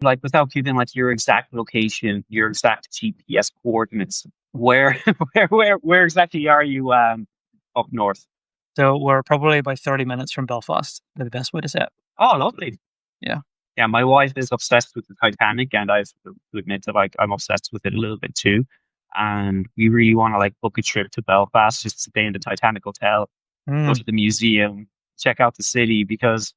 like without giving like your exact location, your exact GPS coordinates, where where exactly are you up north? So we're probably about 30 minutes from Belfast, the best way to say it. Oh, lovely. Yeah. Yeah, my wife is obsessed with the Titanic, and I have to admit that like I'm obsessed with it a little bit too. And we really want to like book a trip to Belfast, just to stay in the Titanic hotel, go Mm. to the museum, check out the city, because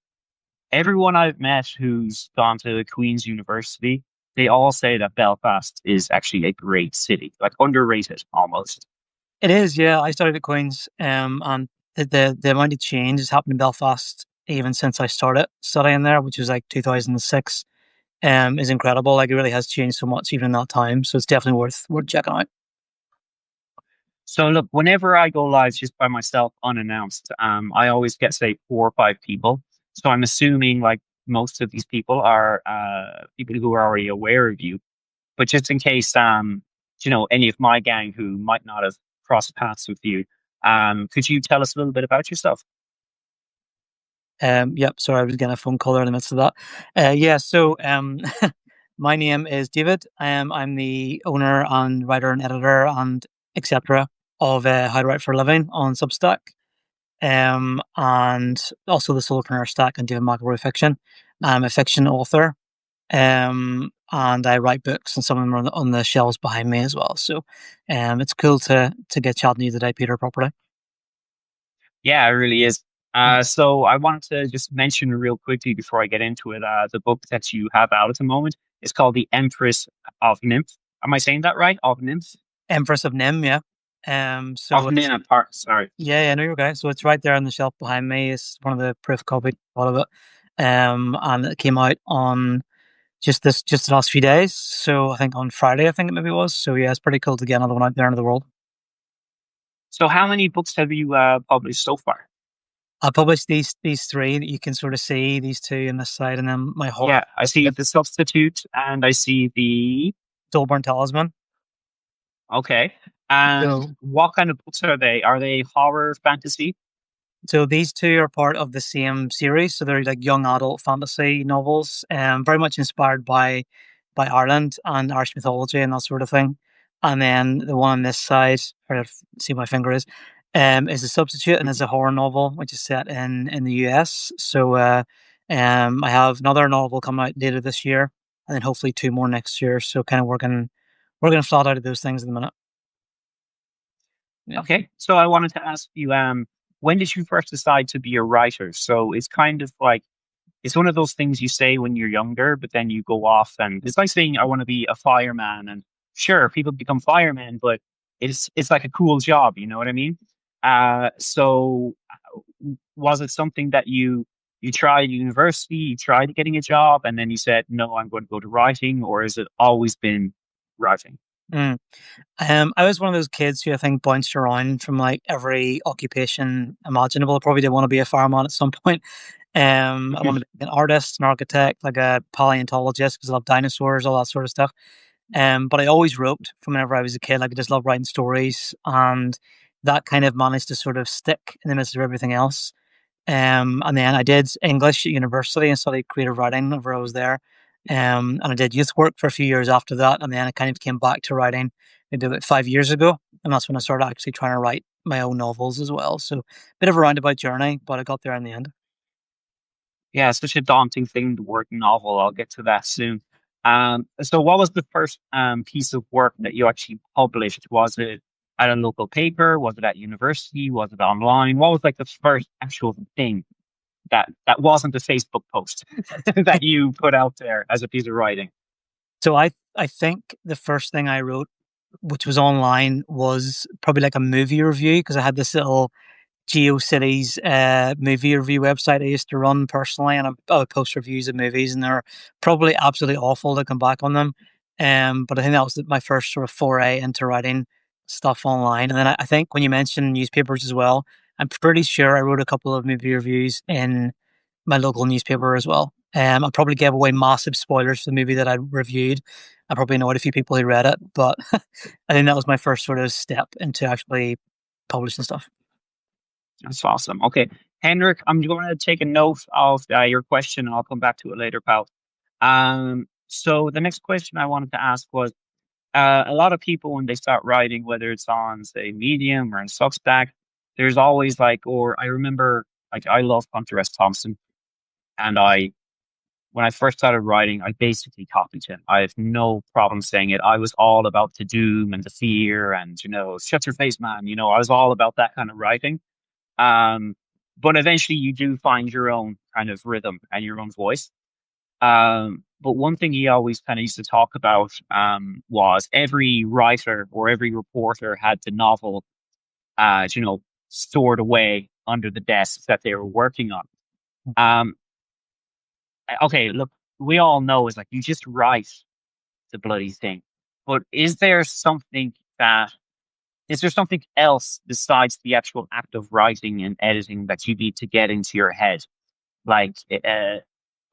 everyone I've met who's gone to Queen's University, they all say that Belfast is actually a great city, like underrated almost. It is, yeah. I studied at Queen's, and the amount of change has happened in Belfast even since I started studying there, which was like 2006, is incredible. Like it really has changed so much even in that time. So it's definitely worth checking out. So look, whenever I go live just by myself unannounced, I always get say 4 or 5 people. So I'm assuming like most of these people are people who are already aware of you. But just in case any of my gang who might not have crossed paths with you, could you tell us a little bit about yourself? Yep. Sorry, I was getting a phone call there in the midst of that. Yeah. So, my name is David. I'm the owner and writer and editor and etc. of How to Write for a Living on Substack. And also the Solopreneur Stack and David McIlroy Fiction. I'm a fiction author. And I write books, and some of them are on the shelves behind me as well. So, it's cool to get chatting to you today, Peter, properly. Yeah, it really is. So I wanted to just mention real quickly before I get into it, the book that you have out at the moment is called The Empress of Nymph. Am I saying that right? Of Nymph? Empress of Nim, yeah. So Of it's Nymph, Park, sorry. yeah, yeah, no, you're okay. So it's right there on the shelf behind me. It's one of the proof copies of it. And it came out on just the last few days. So I think on Friday, I think it maybe was. So yeah, it's pretty cool to get another one out there into the world. So how many books have you published so far? I published these three that you can sort of see, these two in this side, and then my horror Yeah, I see The Substitute and I see the Soulburn Talisman. okay. And So what kind of books are they? Are they horror fantasy? So these two are part of the same series. So they're like young adult fantasy novels, very much inspired by Ireland and Irish mythology and that sort of thing. And then the one on this side, where see my finger is a substitute and is a horror novel which is set in the US. So I have another novel coming out later this year, and then hopefully two more next year. So kind of working flat out of those things at the minute. Yeah. Okay. So I wanted to ask you, when did you first decide to be a writer? So it's kind of like it's one of those things you say when you're younger, but then you go off and it's like saying I want to be a fireman. And sure, people become firemen, but it's like a cool job, you know what I mean? Was it something that you tried at university, you tried getting a job, and then you said, no, I'm going to go to writing, or has it always been writing? Mm. I was one of those kids who I think bounced around from like every occupation imaginable. I probably did want to be a fireman at some point. I wanted to be an artist, an architect, like a paleontologist because I love dinosaurs, all that sort of stuff. But I always wrote from whenever I was a kid. Like I just loved writing stories, and that kind of managed to sort of stick in the midst of everything else. And then I did English at university and studied creative writing whenever I was there. And I did youth work for a few years after that. And then I kind of came back to writing maybe about 5 years ago. And that's when I started actually trying to write my own novels as well. So bit of a roundabout journey, but I got there in the end. Yeah, it's such a daunting thing, the word novel. I'll get to that soon. So what was the first piece of work that you actually published? Was it at a local paper? Was it at university? Was it online? What was like the first actual thing that wasn't a Facebook post that you put out there as a piece of writing? So I think the first thing I wrote, which was online, was probably like a movie review because I had this little GeoCities movie review website I used to run personally, and I would post reviews of movies, and they're probably absolutely awful to come back on them. But I think that was my first sort of foray into writing stuff online. And then I think when you mentioned newspapers as well, I'm pretty sure I wrote a couple of movie reviews in my local newspaper as well. I probably gave away massive spoilers for the movie that I reviewed. I probably annoyed a few people who read it, but I think that was my first sort of step into actually publishing stuff. That's awesome. Okay, Henrik, I'm going to take a note of your question and I'll come back to it later, pal. So the next question I wanted to ask was, a lot of people when they start writing, whether it's on say Medium or in Substack, there's always like, or I remember like I love Hunter S. Thompson, and I when I first started writing, I basically copied him. I have no problem saying it. I was all about the doom and the fear and, shut your face, man. I was all about that kind of writing. Um, but eventually you do find your own kind of rhythm and your own voice. But one thing he always kind of used to talk about was every writer or every reporter had the novel, stored away under the desk that they were working on. Um, okay, look, we all know is like you just write the bloody thing. But is there something else besides the actual act of writing and editing that you need to get into your head? Like,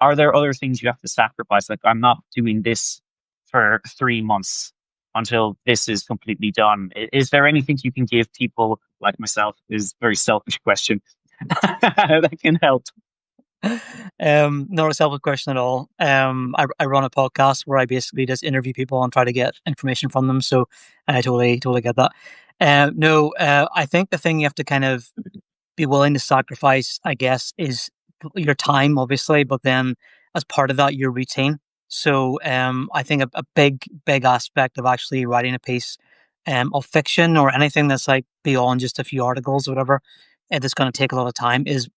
are there other things you have to sacrifice? Like, I'm not doing this for 3 months until this is completely done. Is there anything you can give people like myself? Is a very selfish question that can help. Not a selfish question at all. I run a podcast where I basically just interview people and try to get information from them. So I totally get that. No, I think the thing you have to kind of be willing to sacrifice, I guess, is your time, obviously, but then as part of that, your routine. So I think a big aspect of actually writing a piece of fiction or anything that's like beyond just a few articles or whatever, that's going to take a lot of time is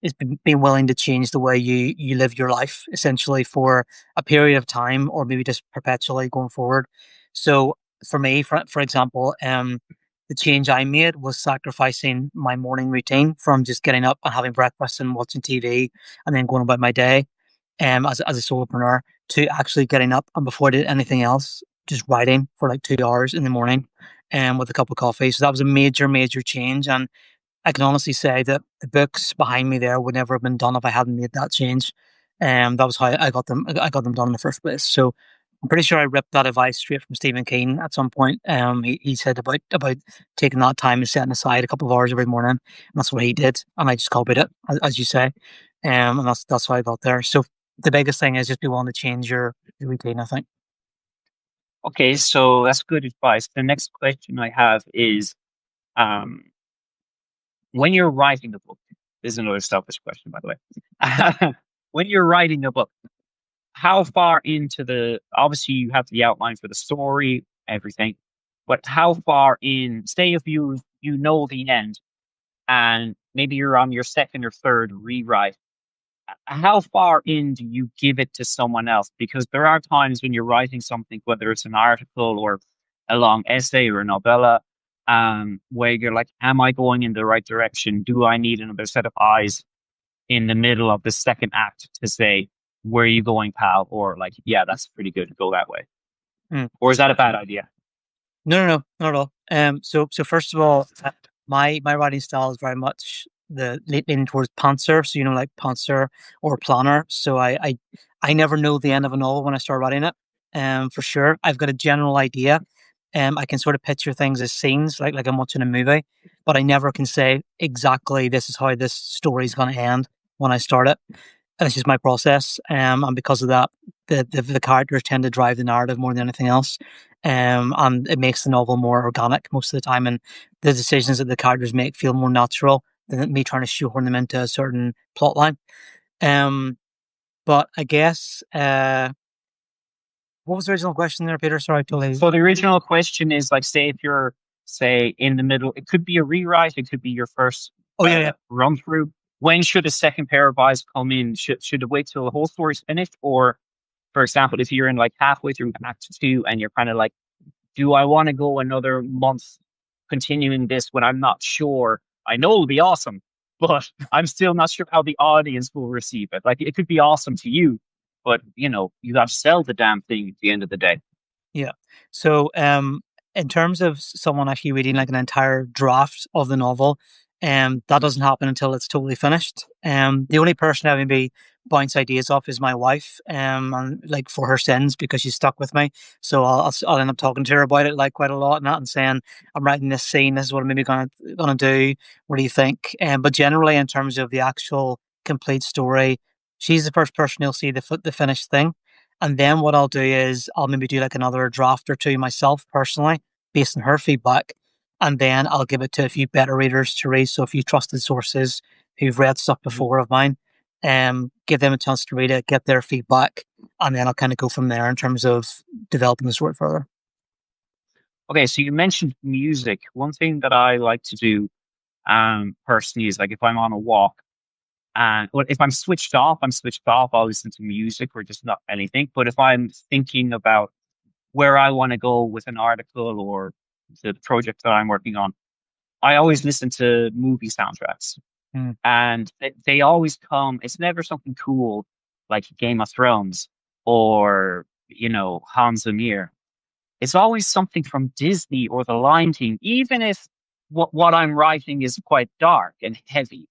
being willing to change the way you live your life essentially for a period of time or maybe just perpetually going forward. So for me, for example, the change I made was sacrificing my morning routine from just getting up and having breakfast and watching TV and then going about my day as a solopreneur to actually getting up and before I did anything else, just writing for like 2 hours in the morning and with a cup of coffee. So that was a major change. And I can honestly say that the books behind me there would never have been done if I hadn't made that change. That was how I got them. I got them done in the first place. So I'm pretty sure I ripped that advice straight from Stephen King at some point. He said about taking that time and setting aside a couple of hours every morning, and that's what he did, and I just copied it, as you say, and that's how I got there. So the biggest thing is just be willing to change your routine, I think. Okay, so that's good advice. The next question I have is, um, when you're writing a book, this is another selfish question, by the way. When you're writing a book, how far into obviously you have the outline for the story, everything, but how far in, say if you know the end and maybe you're on your second or third rewrite, how far in do you give it to someone else? Because there are times when you're writing something, whether it's an article or a long essay or a novella, where you're like, am I going in the right direction? Do I need another set of eyes in the middle of the second act to say, where are you going, pal? Or like, yeah, that's pretty good. Go that way. Mm. Or is that a bad idea? No, not at all. So first of all, my writing style is very much leaning towards pantser. So like pantser or planner. So I never know the end of a novel when I start writing it. For sure, I've got a general idea. I can sort of picture things as scenes, like I'm watching a movie, but I never can say exactly this is how this story is going to end when I start it. It's just my process, and because of that, the characters tend to drive the narrative more than anything else, and it makes the novel more organic most of the time, and the decisions that the characters make feel more natural than me trying to shoehorn them into a certain plot line. But I guess, what was the original question there, Peter? Sorry, totally. So the original question is like, say if you're say in the middle, it could be a rewrite, it could be your first Oh yeah. run through. When should a second pair of eyes come in? Should it wait till the whole story's finished? Or, for example, if you're in like halfway through Act Two and you're kind of like, do I want to go another month continuing this when I'm not sure? I know it'll be awesome, but I'm still not sure how the audience will receive it. Like it could be awesome to you, but you got to sell the damn thing at the end of the day. Yeah. So, in terms of someone actually reading like an entire draft of the novel, that doesn't happen until it's totally finished. The only person I maybe bounce ideas off is my wife, and like for her sins because she's stuck with me. So I'll end up talking to her about it like quite a lot and that, and saying I'm writing this scene. This is what I'm maybe gonna do. What do you think? But generally, in terms of the actual complete story, she's the first person who'll see the finished thing. And then what I'll do is I'll maybe do like another draft or two myself personally, based on her feedback. And then I'll give it to a few beta readers to read. So a few trusted sources who've read stuff Mhm. before of mine, give them a chance to read it, get their feedback, and then I'll kind of go from there in terms of developing the story further. Okay, so you mentioned music. One thing that I like to do personally is like if I'm on a walk and well, if I'm switched off, I'm switched off. I'll listen to music or just not anything. But if I'm thinking about where I want to go with an article or the project that I'm working on, I always listen to movie soundtracks. Mm. And they always come, it's never something cool like Game of Thrones or, Hans Zimmer. It's always something from Disney or the Lion King, even if what I'm writing is quite dark and heavy.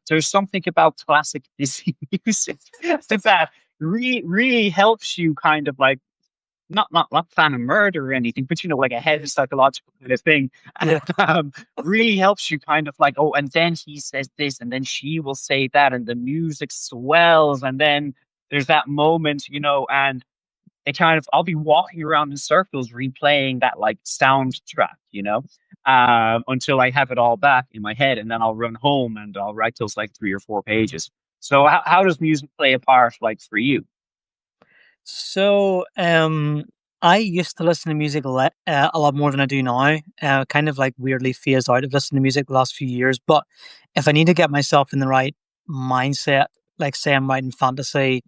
There's something about classic Disney music that really helps you kind of like not plan a murder or anything, but like a heavy psychological kind of thing. Yeah. Really helps you kind of like, oh, and then he says this, and then she will say that, and the music swells, and then there's that moment, and it kind of I'll be walking around in circles replaying that like soundtrack, until I have it all back in my head, and then I'll run home and I'll write those like 3 or 4 pages. So how does music play a part like for you? So, I used to listen to music a lot more than I do now. Kind of like weirdly phased out of listening to music the last few years. But if I need to get myself in the right mindset, like say I'm writing fantasy,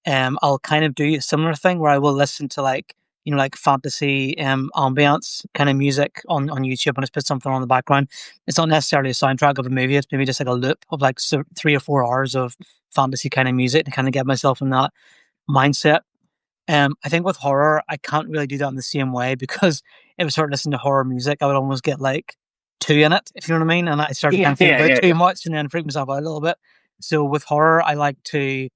I'll kind of do a similar thing where I will listen to like like fantasy ambience kind of music on YouTube and just put something on the background. It's not necessarily a soundtrack of a movie. It's maybe just like a loop of like 3 or 4 hours of fantasy kind of music to kind of get myself in that mindset. I think with horror, I can't really do that in the same way because if I start listening to horror music, I would almost get like two in it, if you know what I mean. And I start to kind Yeah, of think yeah, about yeah, too much and then freak myself out a little bit. So with horror, I like to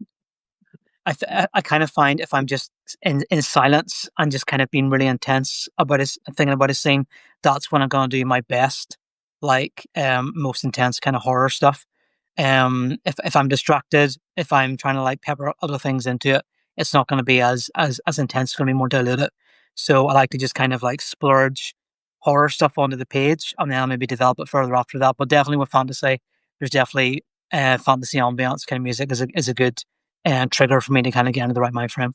I kind of find if I'm just in silence and just kind of being really intense about thinking about a scene, that's when I'm gonna do my best, like most intense kind of horror stuff. If I'm distracted, if I'm trying to like pepper other things into it, it's not gonna be as intense. It's gonna be more diluted. So I like to just kind of like splurge horror stuff onto the page, and then I'll maybe develop it further after that. But definitely with fantasy, there's definitely fantasy ambiance kind of music is a good trigger for me to kind of get into the right mind frame.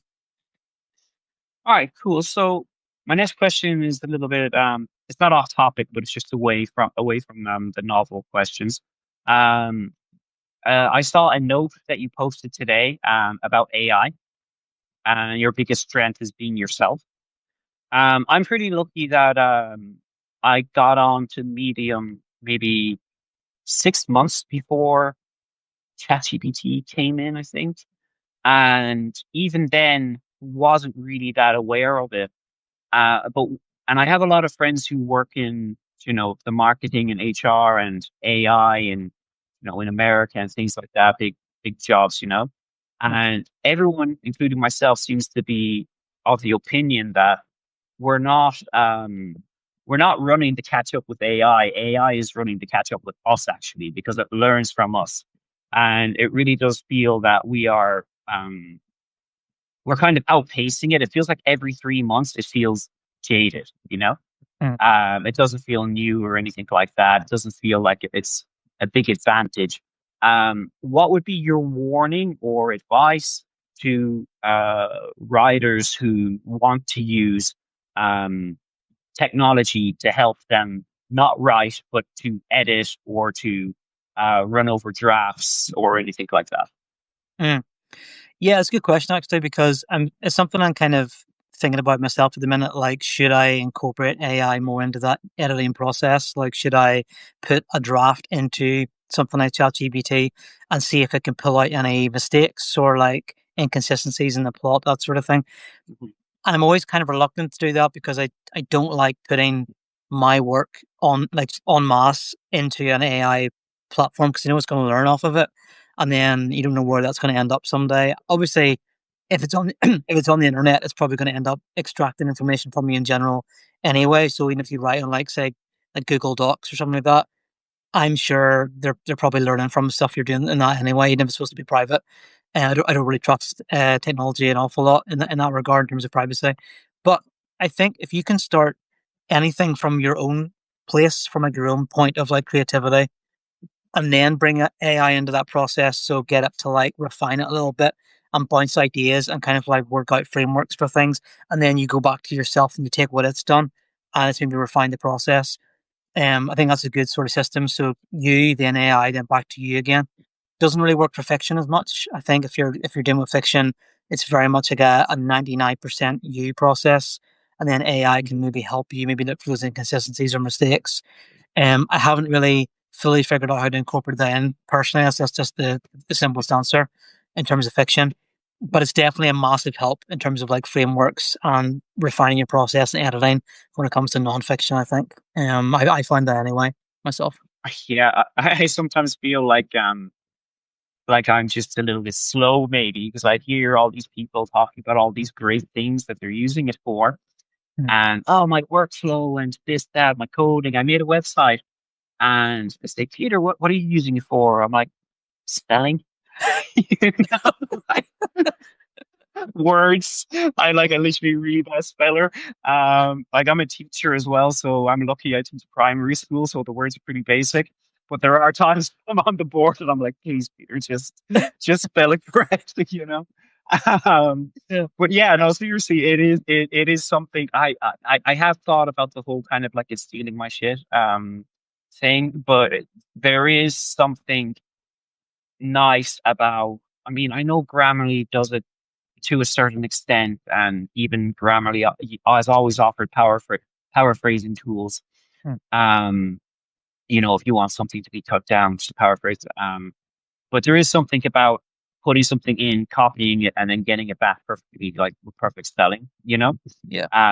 All right, cool. So my next question is a little bit it's not off topic, but it's just away from the novel questions. Um I saw a note that you posted today about AI and your biggest strength is being yourself. I'm pretty lucky that I got on to Medium maybe 6 months before ChatGPT came in, I think. And even then wasn't really that aware of it. But and I have a lot of friends who work in the marketing and HR and AI and in America and things like that, big jobs, and everyone, including myself, seems to be of the opinion that we're not um we're not running to catch up with AI. AI is running to catch up with us actually because it learns from us, and it really does feel that we're kind of outpacing it. It feels like every 3 months it feels jaded. Mm. It doesn't feel new or anything like that. It doesn't feel like it's a big advantage. What would be your warning or advice to writers who want to use um, technology to help them not write, but to edit or to run over drafts or anything like that? Mm. Yeah, it's a good question actually because it's something I'm kind of thinking about myself at the minute. Like, should I incorporate AI more into that editing process? Like, should I put a draft into something like ChatGPT and see if it can pull out any mistakes or like inconsistencies in the plot, that sort of thing? Mhm. And I'm always kind of reluctant to do that because I don't like putting my work on like en masse into an AI platform because you know it's going to learn off of it, and then you don't know where that's going to end up someday. Obviously, if it's on if it's on the internet, it's probably going to end up extracting information from you in general anyway. So even if you write on like say like Google Docs or something like that, I'm sure they're probably learning from stuff you're doing in that anyway, even if it's supposed to be private. I don't really trust technology an awful lot in that regard in terms of privacy. But I think if you can start anything from your own place, from like your own point of like creativity, and then bring AI into that process. So get it to like refine it a little bit and bounce ideas and kind of like work out frameworks for things. And then you go back to yourself and you take what it's done and it's maybe refine the process. I think that's a good sort of system. So you, then AI, then back to you again. Doesn't really work for fiction as much. I think if you're doing with fiction, it's very much like a 99% you process. And then AI can maybe help you, maybe look for those inconsistencies or mistakes. I haven't really fully figured out how to incorporate that in personally. That's just the simplest answer in terms of fiction. But it's definitely a massive help in terms of like frameworks and refining your process and editing when it comes to nonfiction, I think. I find that anyway, myself. Yeah, I sometimes feel like I'm just a little bit slow maybe because I hear all these people talking about all these great things that they're using it for. Mm. And oh, my workflow and this, that, my coding. I made a website and they say, Peter, what are you using it for? I'm like, spelling. You know, like, words. I literally read a speller. Like I'm a teacher as well, so I'm lucky I teach primary school, so the words are pretty basic. But there are times I'm on the board and I'm like, please, Peter, just spell it correctly, you know. Um, Yeah. but yeah, no, seriously, it is something I have thought about the whole kind of like it's stealing my shit thing, but there is something nice about. I mean, I know Grammarly does it to a certain extent, and even Grammarly has always offered paraphrasing tools. Mm. Um, if you want something to be cut down, just paraphrase. But there is something about putting something in, copying it, and then getting it back perfectly, like with perfect spelling. Yeah.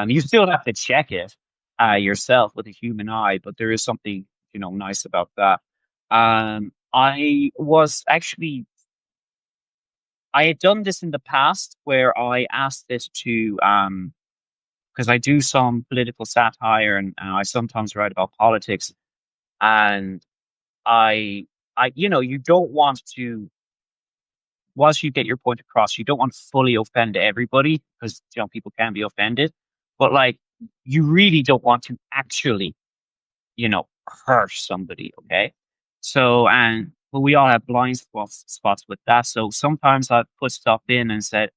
You still have to check it yourself with a human eye, but there is something nice about that. I was actually I had done this in the past where I asked it to because I do some political satire and I sometimes write about politics and I you don't want to once you get your point across, you don't want to fully offend everybody because people can be offended, but like you really don't want to actually hurt somebody. Okay, so but we all have blind spots with that. So sometimes I've put stuff in and said,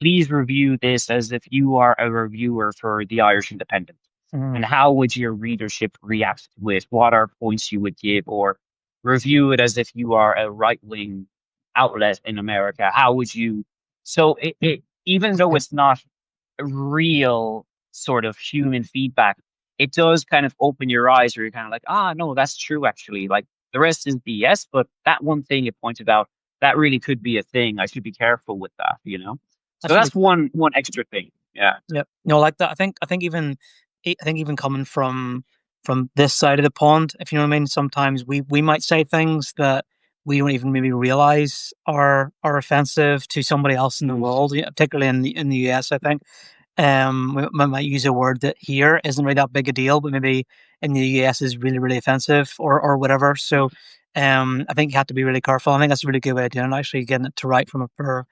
please review this as if you are a reviewer for the Irish Independent. Mm. And how would your readership react to it? What are points you would give? Or review it as if you are a right wing outlet in America. How would you? So even though Yeah. it's not real sort of human feedback, it does kind of open your eyes where you're kind of like, no, that's true actually. Like the rest is BS, but that one thing it pointed out, that really could be a thing. I should be careful with that. So That's really that's one extra thing. Yeah. yeah. No, like that. I think even coming from this side of the pond, if you know what I mean, sometimes we might say things that we don't even maybe realize are offensive to somebody else in the Mm. world, particularly in the US, I think. We might use a word that here isn't really that big a deal, but maybe in the US is really, really offensive or whatever. So, I think you have to be really careful. I think that's a really good way of doing it, actually getting it to write from or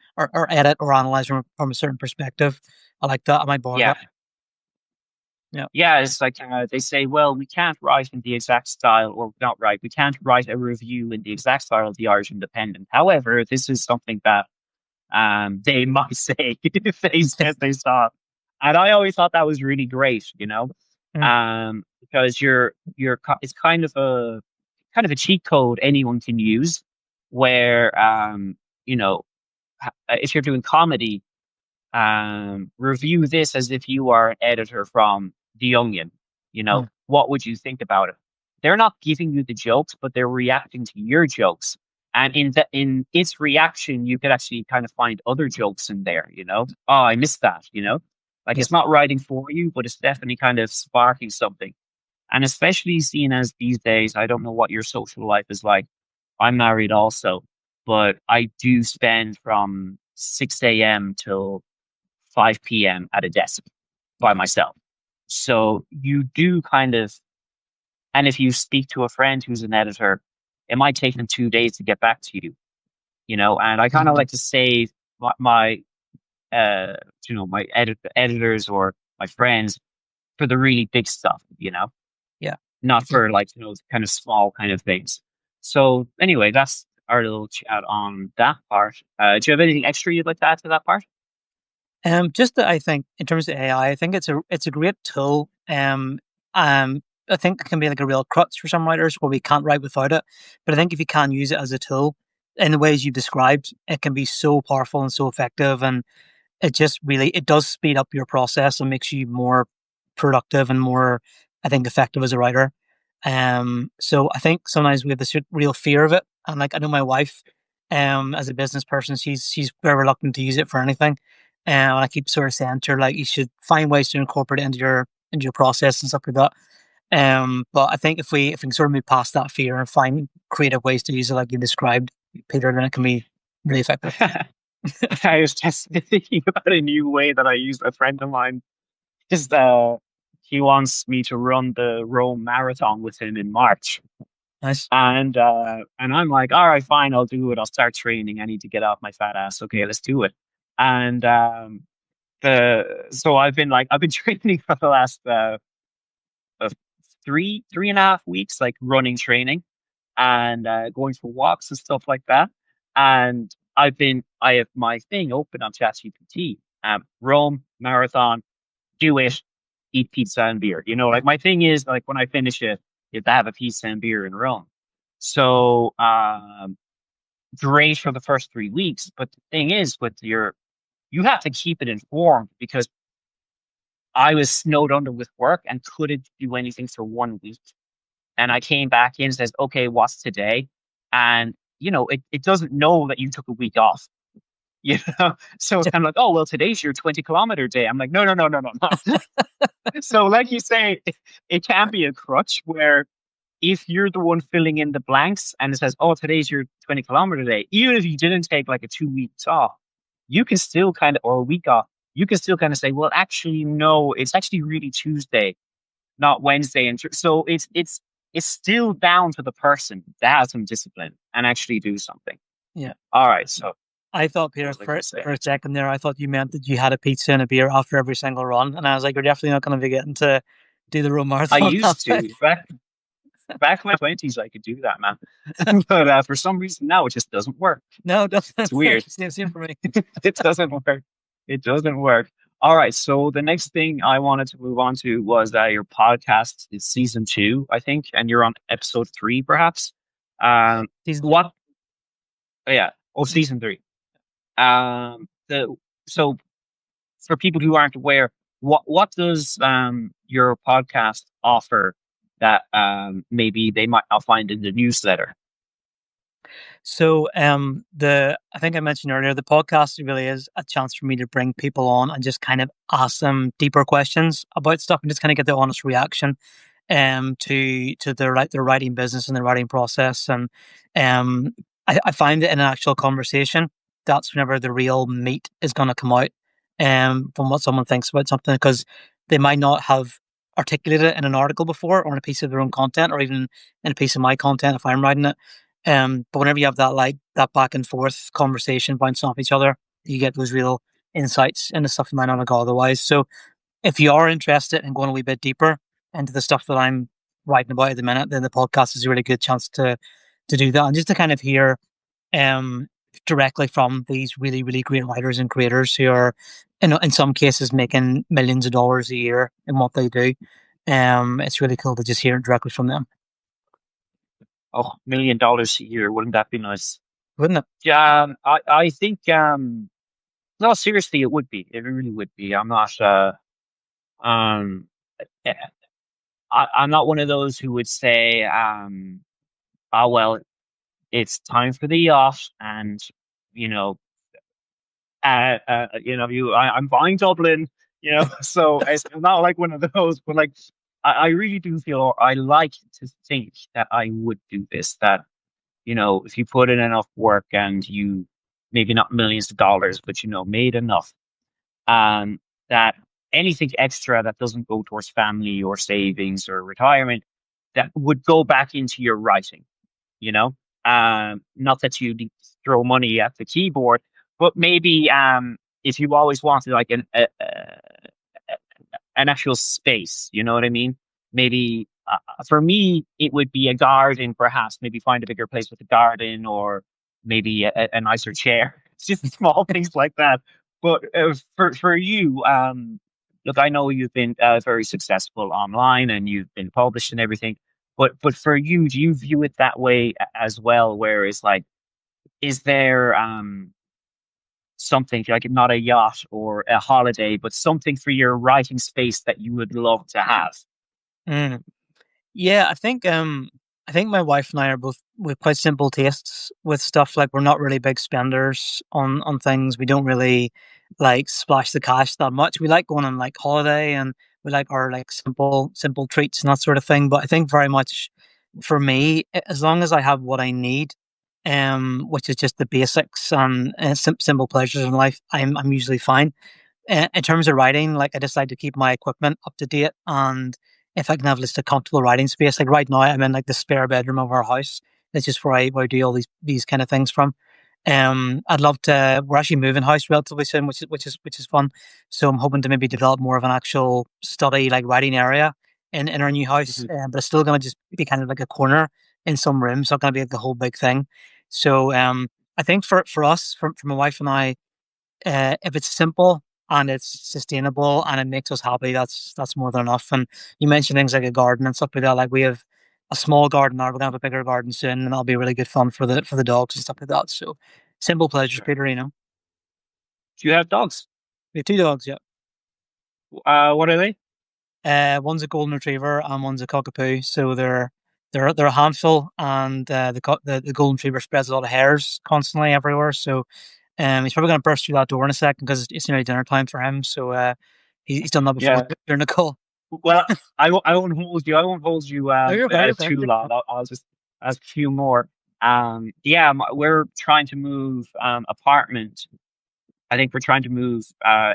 edit or analyze from a certain perspective. I like that. I might borrow Yeah. that. Yeah. Yeah. It's like they say, well, we can't write in the exact style, or not right. We can't write a review in the exact style of the Irish Independent. However, this is something that they might say if they said they saw it. And I always thought that was really great. Mm. Because it's kind of a cheat code anyone can use where you know if you're doing comedy, review this as if you are an editor from The Onion. Mm. What would you think about it? They're not giving you the jokes, but they're reacting to your jokes. And in its reaction, you could actually kind of find other jokes in there. Oh, I missed that. Like Yeah. it's not writing for you, but it's definitely kind of sparking something. And especially seeing as these days, I don't know what your social life is like. I'm married also, but I do spend from 6 a.m. till 5 p.m. at a desk by Yeah. myself. So you do kind of, and if you speak to a friend who's an editor, it might take them 2 days to get back to you. and I kind of Mhm. like to save my uh, my editors or my friends for the really big stuff, Yeah. not for like, kind of small kind of things. So anyway, that's our little chat on that part. Do you have anything extra you'd like to add to that part? Just that I think in terms of AI, I think it's a great tool. I think it can be like a real crutch for some writers where we can't write without it. But I think if you can use it as a tool in the ways you've described, it can be so powerful and so effective. And it just really it does speed up your process and makes you more productive and more, I think, effective as a writer. So I think sometimes we have this real fear of it. And like I know my wife, as a business person, she's very reluctant to use it for anything. And I keep sort of saying to her like you should find ways to incorporate it into your process and stuff like that. But I think if we can sort of move past that fear and find creative ways to use it like you described, Peter, then it can be really effective. I was just thinking about a new way that I use. A friend of mine is he wants me to run the Rome Marathon with him in March. Nice. And I'm like, all right, fine, I'll do it. I'll start training. I need to get off my fat ass. Okay, let's do it. And the so I've been training for the last uh, 3.5 weeks, like running training and going for walks and stuff like that. And I have my thing open on ChatGPT. Rome marathon, do it, eat pizza and beer. Like my thing is like when I finish it, you have to have a pizza and beer in Rome. So great for the first 3 weeks, but the thing is you have to keep it informed because I was snowed under with work and couldn't do anything for 1 week. And I came back in and says, okay, what's today? And it doesn't know that you took a week off. So it's kind of like, oh well, today's your 20-kilometer day. I'm like, no, no, no, no, no, no. So like you say, it can be a crutch where if you're the one filling in the blanks and it says, oh, today's your 20-kilometer day, even if you didn't take like a 2 weeks off, you can still kind of, or a week off, you can still kind of say, well, actually, no, it's actually really Tuesday, not Wednesday. And so it's still down to the person to have some discipline and actually do something. Yeah. All right. So I thought, what Peter, was I going for to say? for a second there, I thought you meant that you had a pizza and a beer after every single run, and I was like, you're definitely not going to be getting to do the road I marathon now. used to back in my 20s, I could do that, man. But for some reason now it just doesn't work. No, it It's doesn't work. weird. Same for me. It doesn't work. It doesn't work. All right. So the next thing I wanted to move on to was your podcast is season 2, I think, and you're on episode 3, perhaps. Season three. What? Oh, yeah. Oh, season 3. The so for people who aren't aware, what does your podcast offer that maybe they might not find in the newsletter? So, the I think I mentioned earlier, the podcast really is a chance for me to bring people on and just kind of ask them deeper questions about stuff and just kind of get their honest reaction, to their writing business and their writing process. And I find that in an actual conversation, that's whenever the real meat is going to come out, from what someone thinks about something, because they might not have articulated it in an article before or in a piece of their own content or even in a piece of my content if I'm writing it. But whenever you have that like that back and forth conversation bouncing off each other, you get those real insights into stuff you might not have got otherwise. So if you are interested in going a wee bit deeper into the stuff that I'm writing about at the minute, then the podcast is a really good chance to do that and just to kind of hear um directly from these really, really great writers and creators who are in some cases making millions of dollars a year in what they do. It's really cool to just hear it directly from them, Oh, $1 million a year. Wouldn't that be nice? wouldn't it? Yeah, I think no, seriously, it would be. It really would be. I'm not um eh, I'm not one of those who would say oh well, it's time for the yacht and you know I'm buying Dublin, so I'm not like one of those, but like I really do feel, or I like to think that I would do this, that if you put in enough work and you maybe not millions of dollars, but made enough, um, that anything extra that doesn't go towards family or savings or retirement, that would go back into your writing, you know? Not that you need to throw money at the keyboard, but maybe if you always wanted like an actual space, you know what I mean? Maybe for me, it would be a garden, perhaps. Maybe find a bigger place with a garden, or maybe a nicer chair. It's just small things like that. But for you, look, I know you've been very successful online and you've been published and everything. But for you, do you view it that way as well? Where it's like, is there something like not a yacht or a holiday, but something for your writing space that you would love to have? Mm. Yeah, I think my wife and I are both with quite simple tastes with stuff. Like we're not really big spenders on things. We don't really like splash the cash that much. We like going on like holiday and we like our like simple treats and that sort of thing. But I think very much for me, as long as I have what I need, which is just the basics and simple pleasures in life, I'm usually fine. In terms of writing, like I just like to keep my equipment up to date, and if I can have just a comfortable writing space, like right now I'm in like the spare bedroom of our house. It's just where I do all these kind of things from. I'd love to. We're actually moving house relatively soon, which is fun. So I'm hoping to maybe develop more of an actual study like writing area in our new house. Mhm. But it's still going to just be kind of like a corner in some rooms. It's not going to be like the whole big thing. So I think for us, for my wife and I, if it's simple and it's sustainable and it makes us happy, that's more than enough. And you mentioned things like a garden and stuff like that. Like we have a small garden now, we're gonna have a bigger garden soon, and that'll be really good fun for the dogs and stuff like that. So simple pleasures, Sure. Peter. You know, Do you have dogs? we have two dogs. Yeah, What are they? one's a golden retriever and one's a cockapoo. So they're a handful, and the golden retriever spreads a lot of hairs constantly everywhere. So he's probably going to burst through that door in a second because it's nearly dinner time for him. So he's done that before Yeah. during the call. Well, I won't hold you. I won't hold you Oh, you're okay. You're okay. too long. I'll just ask a few more. Yeah, we're trying to move apartment. I think we're trying to move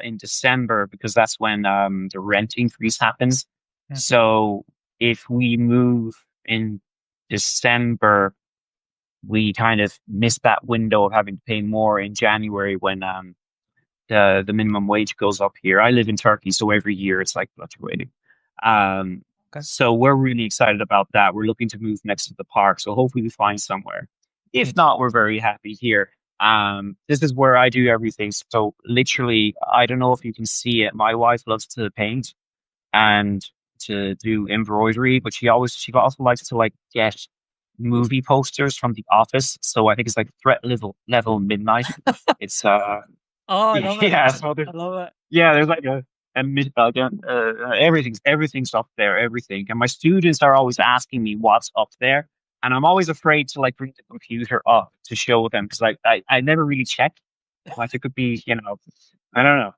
in December because that's when the rent increase happens. Mm, So if we move in December, we kind of miss that window of having to pay more in January when the minimum wage goes up here. I live in Turkey, so every year it's like fluctuating. Um, okay. so we're really excited about that. We're looking to move next to the park, so hopefully we find somewhere. If not, we're very happy here. This is where I do everything. So literally, I don't know if you can see it. My wife loves to paint and to do embroidery, but she also likes to like get movie posters from The Office. So I think it's like threat level midnight. It's Oh, I love it. yeah. So I love it. yeah, there's like everything's up there, everything. And my students are always asking me what's up there, and I'm always afraid to like bring the computer up to show them because I never really check. Like it could be, I don't know.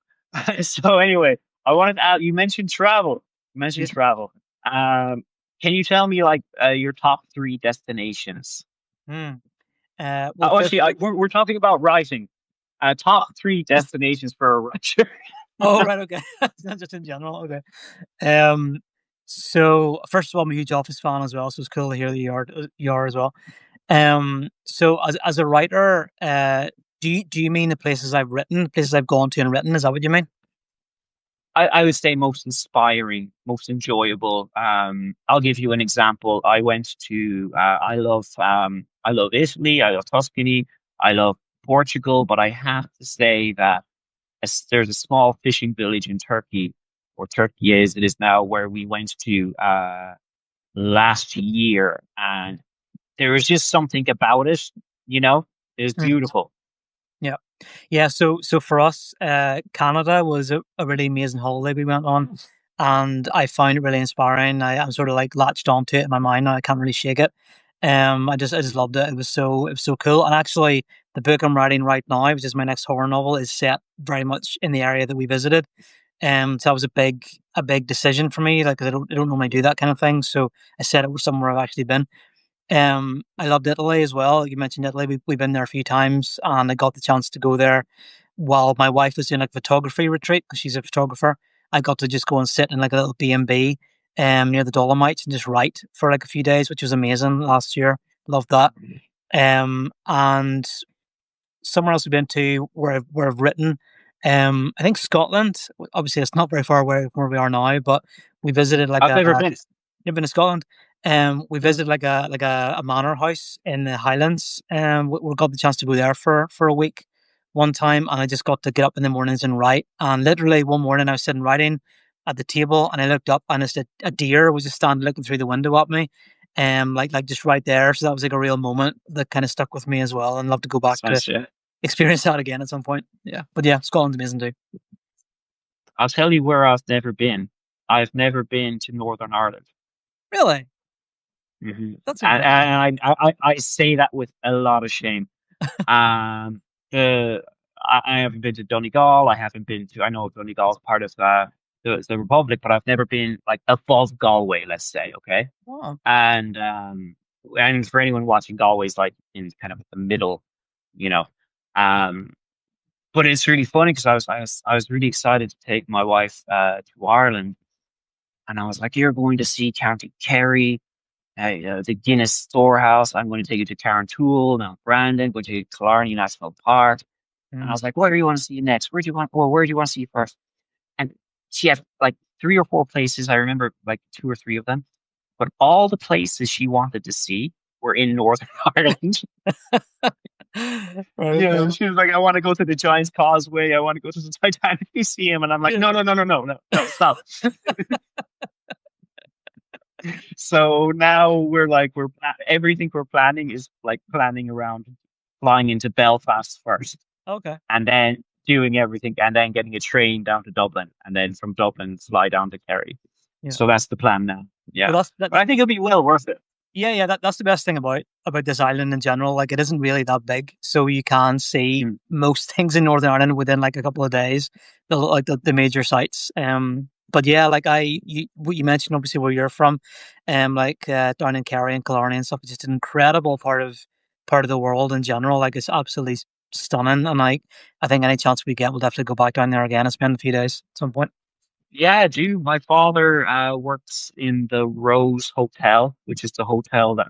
So anyway, I wanted to ask, you mentioned travel. You Yeah. mentioned travel. Um, can you tell me like your top three destinations? Mm. Well, first, Actually, we're talking about writing. Top three destinations for a writer. oh, right, okay. Not just in general. Okay. Um, so first of all, I'm a huge Office fan as well, so it's cool to hear that you are as well. So as a writer, do you mean the places I've written, places I've gone to and written? Is that what you mean? I would say most inspiring, most enjoyable. I'll give you an example. I went to I love Italy, I love Tuscany, I love Portugal, but I have to say that there's a small fishing village in Turkey, or Turkey is it is now, where we went to last year, and there was just something about it, you know, it's Mm. beautiful. Yeah. Yeah, so for us, Canada was a really amazing holiday we went on, and I found it really inspiring. I'm sort of like latched onto it in my mind now. I can't really shake it. I just loved it. It was so cool. And actually, the book I'm writing right now, which is my next horror novel, is set very much in the area that we visited. So that was a big decision for me. Like 'cause I don't normally do that kind of thing. So I set it with somewhere I've actually been. I loved Italy as well. You mentioned Italy. We've been there a few times, and I got the chance to go there while my wife was doing like photography retreat because she's a photographer. I got to just go and sit in like a little B&B near the Dolomites and just write for like a few days, which was amazing last year. Loved that. And somewhere else we've been to where I've written. I think Scotland. Obviously, it's not very far away from where we are now, but we visited like I've a. never been. You've been to Scotland. We Mm. visited like a manor house in the Highlands. We got the chance to go there for a week one time, and I just got to get up in the mornings and write. And literally one morning, I was sitting writing at the table, and I looked up, and it's a deer was just standing looking through the window at me, like just right there. So that was like a real moment that kind of stuck with me as well, and love to go back That's to nice. Yeah. experience that again at some point. Yeah, but yeah, Scotland's amazing too. I'll tell you where I've never been. I've never been to Northern Ireland. Really, Hmm. that's incredible. And I say that with a lot of shame. Um, I haven't been to Donegal. I haven't been to. I know Donegal is part of the Republic, but I've never been like above Galway. Let's say, okay. Wow. And for anyone watching, Galway's like in kind of the middle, you know. Um, but it's really funny because I was really excited to take my wife to Ireland, and I was like, "You're going to see County Kerry, the Guinness Storehouse. I'm going to take you to Carrantoul, Mount Brandon, go to Killarney National Park." And I Mm. was like, "Where do you want to see next? Where do you want? Well, where do you want to see first?" And she had like three or four places. I remember like two or three of them, but all the places she wanted to see were in Northern Ireland. Right. Yeah, Okay. she was like, "I want to go to the Giant's Causeway. I want to go to the Titanic Museum." And I'm like, Yeah. "No, no, no, no, no, no, no, stop." So now everything we're planning is like planning around flying into Belfast first, Okay. and then doing everything, and then getting a train down to Dublin, and then from Dublin fly down to Kerry. Yeah. So that's the plan now. Well, Yeah, but I think it'll be well worth it. yeah, yeah. That's the best thing about this island in general. Like, it isn't really that big, so you can see Mm. most things in Northern Ireland within like a couple of days. The major sites. But yeah, like what you mentioned, obviously where you're from, like down in Kerry and Killarney and stuff. It's just an incredible part of the world in general. Like, it's absolutely stunning, and like I think any chance we get, we'll definitely go back down there again and spend a few days at some point. Yeah, I do. My father works in the Rose Hotel, which is the hotel that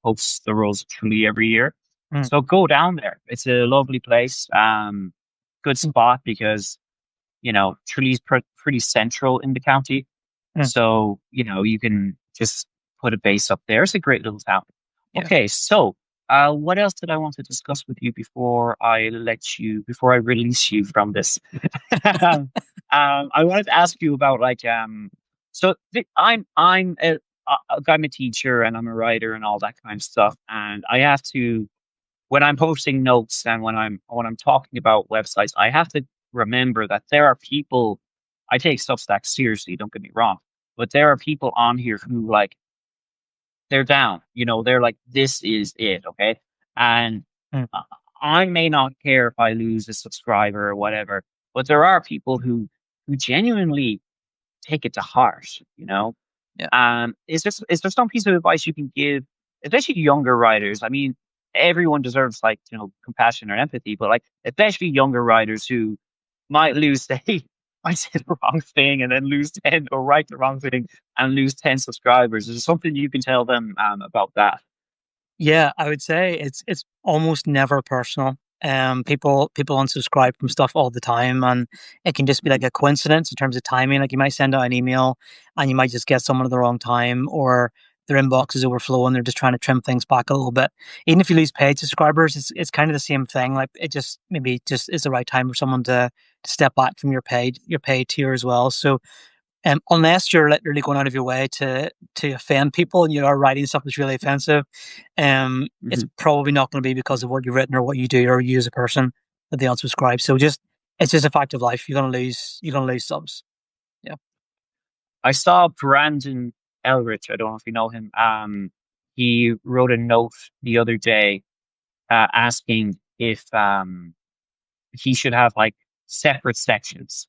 hosts the Rose of Tralee every year. Mm, So go down there. It's a lovely place. Good mm, spot because Trelee's pretty central in the county. mm. So you can just put a base up there. It's a great little town. Yeah. Okay, so what else did I want to discuss with you before I release you from this? I wanted to ask you about like so I'm a teacher and I'm a writer and all that kind of stuff, and I have to when I'm posting notes and when I'm talking about websites, I have to remember that there are people. I take Substack seriously. Don't get me wrong, but there are people on here who like they're down. They're like, this is it, okay? And Mm, uh, I may not care if I lose a subscriber or whatever, but there are people who genuinely take it to heart. yeah. Is there some piece of advice you can give, especially younger writers? I mean, everyone deserves like compassion or empathy, but like especially younger writers who might lose they might say the wrong thing and then lose 10 or write the wrong thing and lose 10 subscribers. Is there something you can tell them about that? Yeah, I would say it's almost never personal. People unsubscribe from stuff all the time, and it can just be like a coincidence in terms of timing. Like, you might send out an email, and you might just get someone at the wrong time, or their inbox is overflowing. They're just trying to trim things back a little bit. Even if you lose paid subscribers, it's kind of the same thing. Like, it just maybe just is the right time for someone to step back from your paid tier as well. So unless you're literally going out of your way to offend people and you are writing stuff that's really offensive, it's Mhm. probably not going to be because of what you've written or what you do or you as a person that they unsubscribe. So it's just a fact of life. You're gonna lose subs. Yeah. I saw Brandon Elrich. I don't know if you know him. He wrote a note the other day asking if he should have like separate sections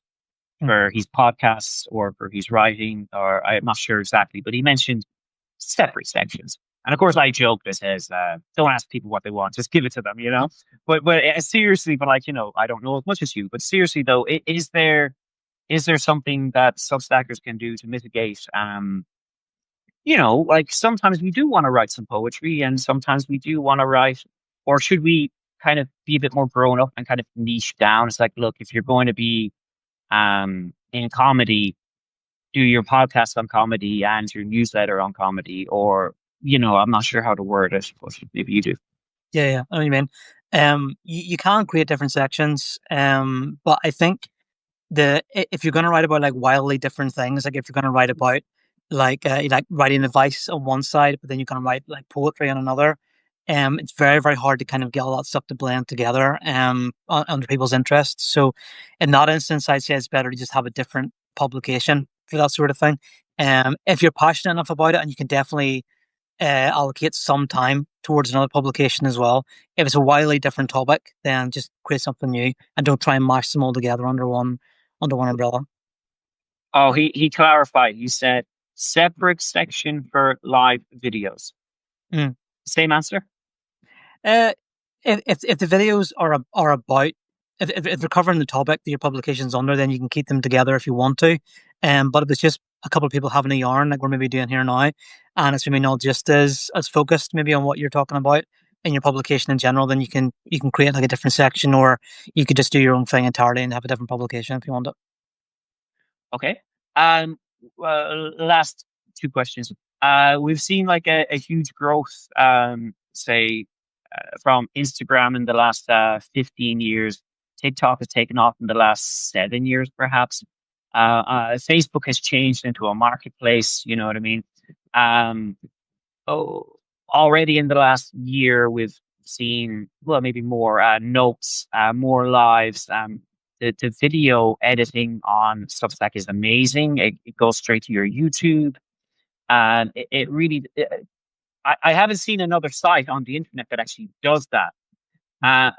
Mm. for his podcasts or for his writing, or I'm not sure exactly, but he mentioned separate sections. And of course, I joked that says, "Don't ask people what they want; just give it to them." But seriously, but like I don't know as much as you. But seriously, though, is there something that Substackers can do to mitigate like sometimes we do want to write some poetry and sometimes we do want to write, or should we kind of be a bit more grown up and kind of niche down? It's like, look, if you're going to be in comedy, do your podcast on comedy and your newsletter on comedy, or, I'm not sure how to word it, but maybe you do. Yeah, I know what you mean. You can create different sections, but I think if you're going to write about like wildly different things, like if you're going to write about like writing advice on one side, but then you're going to write like poetry on another, it's very very hard to kind of get all that stuff to blend together under people's interests. So in that instance, I'd say it's better to just have a different publication for that sort of thing. If you're passionate enough about it, and you can definitely allocate some time towards another publication as well. If it's a wildly different topic, then just create something new and don't try and mash them all together under one umbrella. Oh, he clarified. He said separate section for live videos. Mm. Same answer. Uh, if the videos are about if they're covering the topic that your publication's under, then you can keep them together if you want to. But if it's just a couple of people having a yarn, like we're maybe doing here now, and it's maybe not just as focused maybe on what you're talking about in your publication in general, then you can create like a different section, or you could just do your own thing entirely and have a different publication if you want it. Okay. Um, Last two questions. We've seen like a huge growth, say, from Instagram in the last 15 years. TikTok has taken off in the last 7 years, perhaps. Facebook has changed into a marketplace. You know what I mean? Um, oh, Already in the last year, we've seen, well, maybe more notes, more lives. The video editing on Substack is amazing. It goes straight to your YouTube, and it really. I haven't seen another site on the internet that actually does that. Uh,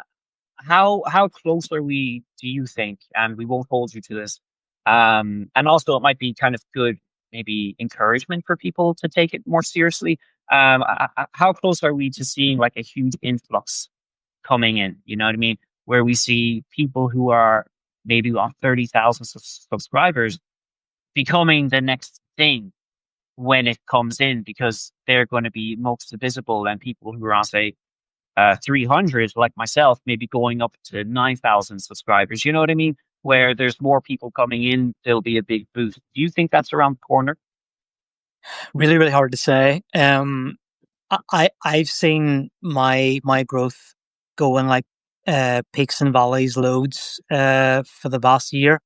how close are we? Do you think? And we won't hold you to this. And also, it might be kind of good, maybe encouragement for people to take it more seriously. How close are we to seeing like a huge influx coming in? You know what I mean? Where we see people who are maybe on 30,000 subscribers becoming the next thing when it comes in because they're going to be most visible, and people who are on, say, 300, like myself, maybe going up to 9,000 subscribers. You know what I mean? Where there's more people coming in, there'll be a big boost. Do you think that's around the corner? Really, really hard to say. I've seen my growth go in like peaks and valleys loads for the past year.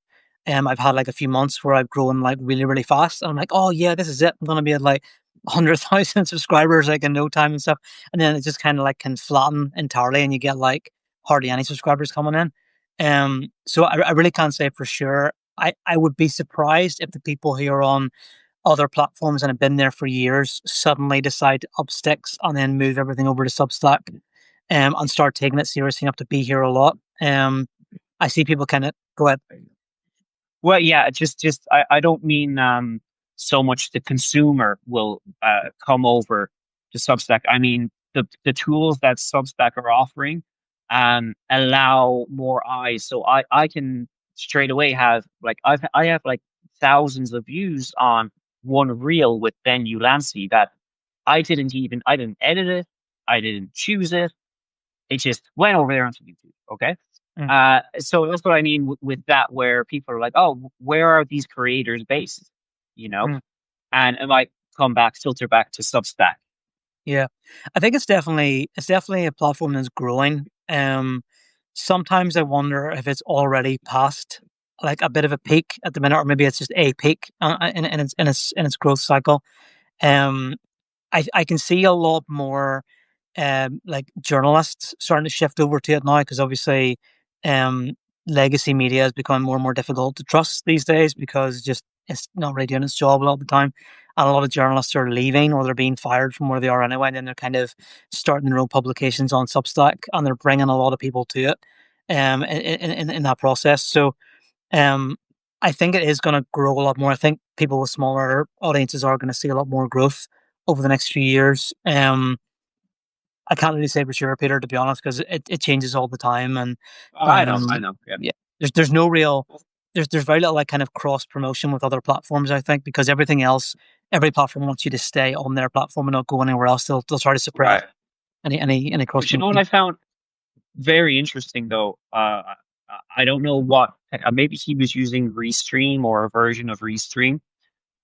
I've had like a few months where I've grown like really, really fast. And I'm like, oh yeah, this is it. I'm gonna be at like 100,000 subscribers like in no time and stuff. And then it just kind of like can flatten entirely, and you get like hardly any subscribers coming in. So I really can't say for sure. I would be surprised if the people who are on other platforms and have been there for years suddenly decide to up sticks and then move everything over to Substack, and start taking it seriously enough to be here a lot. I see people kind of go ahead. Well, yeah, just I don't mean so much the consumer will come over to Substack. I mean the tools that Substack are offering allow more eyes. So I can straight away have like I have like thousands of views on one reel with Ben Ulancy that I didn't edit it, I didn't choose it. It just went over there onto YouTube. Okay. Mm, So that's what I mean with that, where people are like, oh, where are these creators based? You know, mm. and it might come back, filter back to Substack. Yeah, I think it's definitely a platform that's growing. Sometimes I wonder if it's already past like a bit of a peak at the minute, or maybe it's just a peak in its growth cycle. Um, I can see a lot more like journalists starting to shift over to it now, because obviously um, legacy media is becoming more and more difficult to trust these days because just it's not really doing its job a lot of the time. And a lot of journalists are leaving, or they're being fired from where they are anyway, and then they're kind of starting their own publications on Substack, and they're bringing a lot of people to it in that process. So um, I think it is going to grow a lot more. I think people with smaller audiences are going to see a lot more growth over the next few years. I can't really say for sure, Peter, to be honest, because it changes all the time, and I know. Yeah. yeah, there's no real there's very little like kind of cross promotion with other platforms. I think because everything else every platform wants you to stay on their platform and not go anywhere else. They'll try to suppress Right. any cross But you know what promotion. I found very interesting though? I don't know what, maybe he was using Restream or a version of Restream.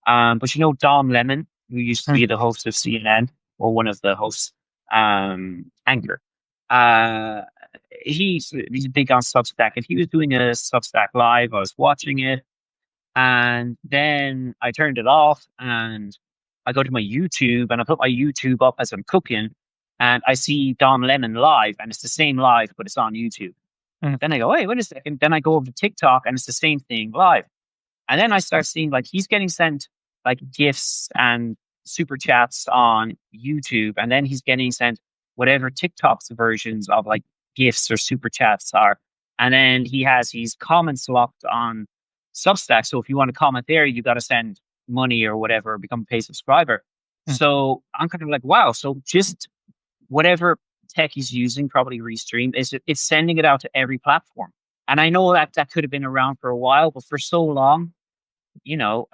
But you know Don Lemon, who used to Hmm. be the host of CNN or one of the hosts, Anchor. Uh, he's big on Substack, and he was doing a Substack live. I was watching it, and then I turned it off, and I go to my YouTube, and I put my YouTube up as I'm cooking, and I see Don Lemon live, and it's the same live, but it's on YouTube. Hmm. Then I go, wait a second. Then I go over to TikTok, and it's the same thing live. And then I start seeing like he's getting sent like gifts and super chats on YouTube, and then he's getting sent whatever TikTok's versions of like gifts or super chats are. And then he has his comments locked on Substack. So if you want to comment there, you got to send money or whatever, become a paid subscriber. Hmm. So I'm kind of like, wow. So just whatever tech he's using, probably Restream, it's sending it out to every platform. And I know that that could have been around for a while, but for so long, you know,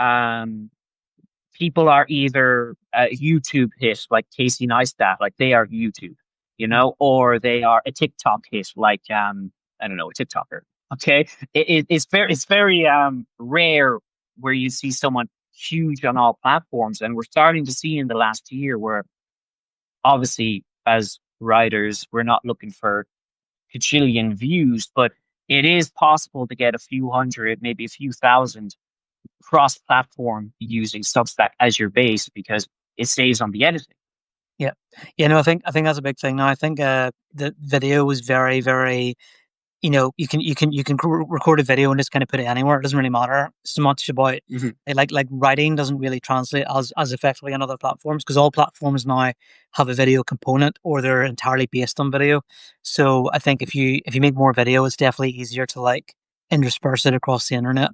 people are either a YouTube hit like Casey Neistat, like they are YouTube, or they are a TikTok hit like I don't know, a TikToker. Okay, it's very rare where you see someone huge on all platforms, and we're starting to see in the last year where obviously as writers we're not looking for gajillion views, but it is possible to get a few hundred, maybe a few thousand cross-platform using Substack as your base because it saves on the editing. Yeah, yeah. No, I think that's a big thing. Now, I think the video is very, very. You can record a video and just kind of put it anywhere. It doesn't really matter so much about Mhm. like writing doesn't really translate as effectively on other platforms because all platforms now have a video component or they're entirely based on video. So I think if you make more video, it's definitely easier to like intersperse it across the internet.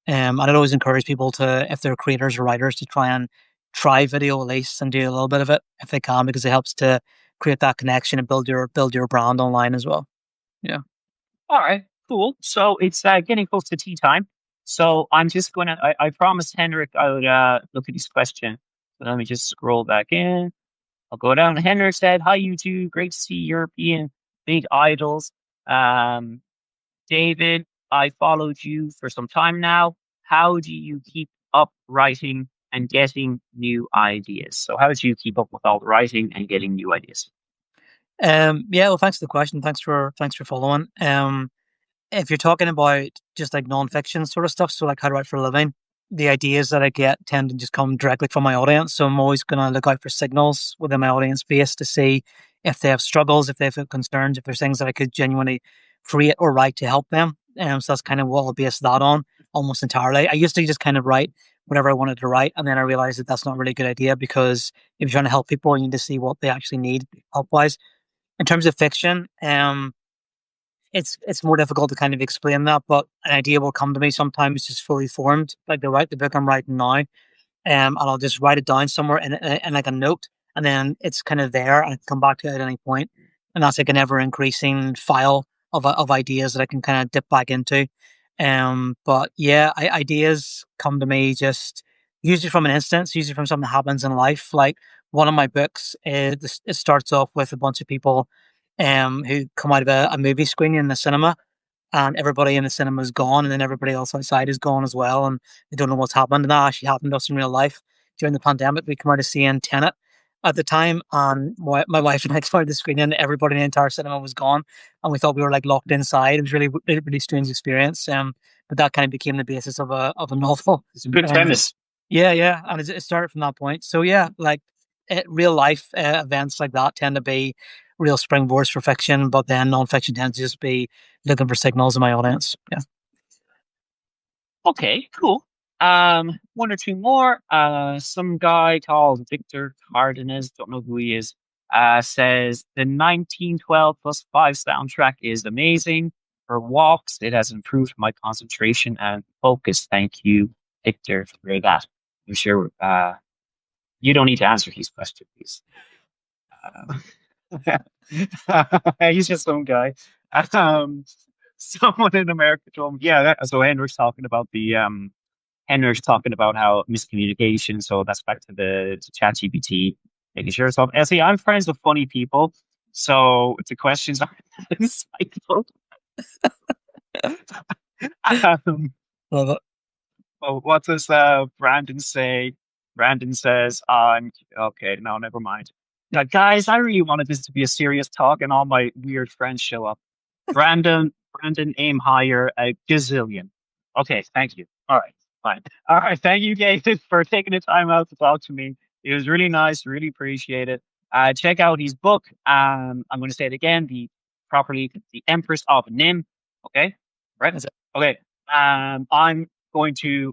And I'd always encourage people to, if they're creators or writers, to try video at least and do a little bit of it if they can, because it helps to create that connection and build your brand online as well. Yeah. All right, cool. So it's getting close to tea time. So I'm just gonna. I promised Henrik I would look at his question. So let me just scroll back in. I'll go down. Henrik said, "Hi, you two. Great to see European big idols. Um, David, I followed you for some time now. How do you keep up writing and getting new ideas? So, how do you keep up with all the writing and getting new ideas? Yeah. Well, thanks for the question. Thanks for following. If you're talking about just like nonfiction sort of stuff, so like how to write for a living, the ideas that I get tend to just come directly from my audience. So I'm always going to look out for signals within my audience base to see if they have struggles, if they have concerns, if there's things that I could genuinely create or write to help them. So that's kind of what I'll base that on almost entirely. I used to just kind of write whatever I wanted to write, and then I realized that that's not really a good idea because if you're trying to help people, you need to see what they actually need help wise. In terms of fiction, it's more difficult to kind of explain that, but an idea will come to me sometimes just fully formed. Like the book I'm writing now, and I'll just write it down somewhere in like a note, and then it's kind of there, and I can come back to it at any point, and that's like an ever increasing file of ideas that I can kind of dip back into. But yeah, ideas come to me just usually from an instance, usually from something that happens in life. Like one of my books, it starts off with a bunch of people, who come out of a movie screening in the cinema, and everybody in the cinema is gone, and then everybody else outside is gone as well, and they don't know what's happened. And that actually happened to us in real life during the pandemic. We came out of seeing Tenet at the time, and my wife and I came out of the screening, and everybody in the entire cinema was gone, and we thought we were like locked inside. It was really, really strange experience. But that kind of became the basis of a novel. It's a good Um, premise. yeah, yeah, and it started from that point. So yeah, like real life events like that tend to be real springboards for fiction, but then non-fiction tends to just be looking for signals in my audience. Yeah. Okay, cool. One or two more. Some guy called Victor Cardenas, don't know who he is, says the 1912 plus 5 soundtrack is amazing. For walks, it has improved my concentration and focus. Thank you, Victor, for that. I'm sure you don't need to answer his question, please. He's just some guy. Um, Someone in America told me, yeah, so Henrik's talking about the Henrik's talking about how miscommunication. So that's back to the chat GPT, making sure it's off. See, I'm friends with funny people. So the questions are insightful. um, Love it. oh, what does Brandon say? Brandon says, I'm okay. No, never mind. Guys, I really wanted this to be a serious talk, and all my weird friends show up. Brandon, aim higher, a gazillion. Okay, thank you. All right, fine. All right, thank you, David, for taking the time out to talk to me. It was really nice, really appreciate it. Check out his book. I'm going to say it again, the Empress of Nim. Okay, right? That's it. Okay. I'm going to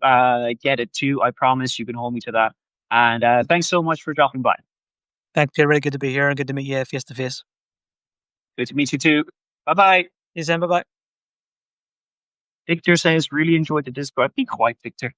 get it too. I promise you can hold me to that. And thanks so much for dropping by. Thanks, Peter. Really good to be here and good to meet you face to face. Good to meet you too. Bye bye. See you soon. Bye bye. Victor says, really enjoyed the Discord. Be quiet, Victor.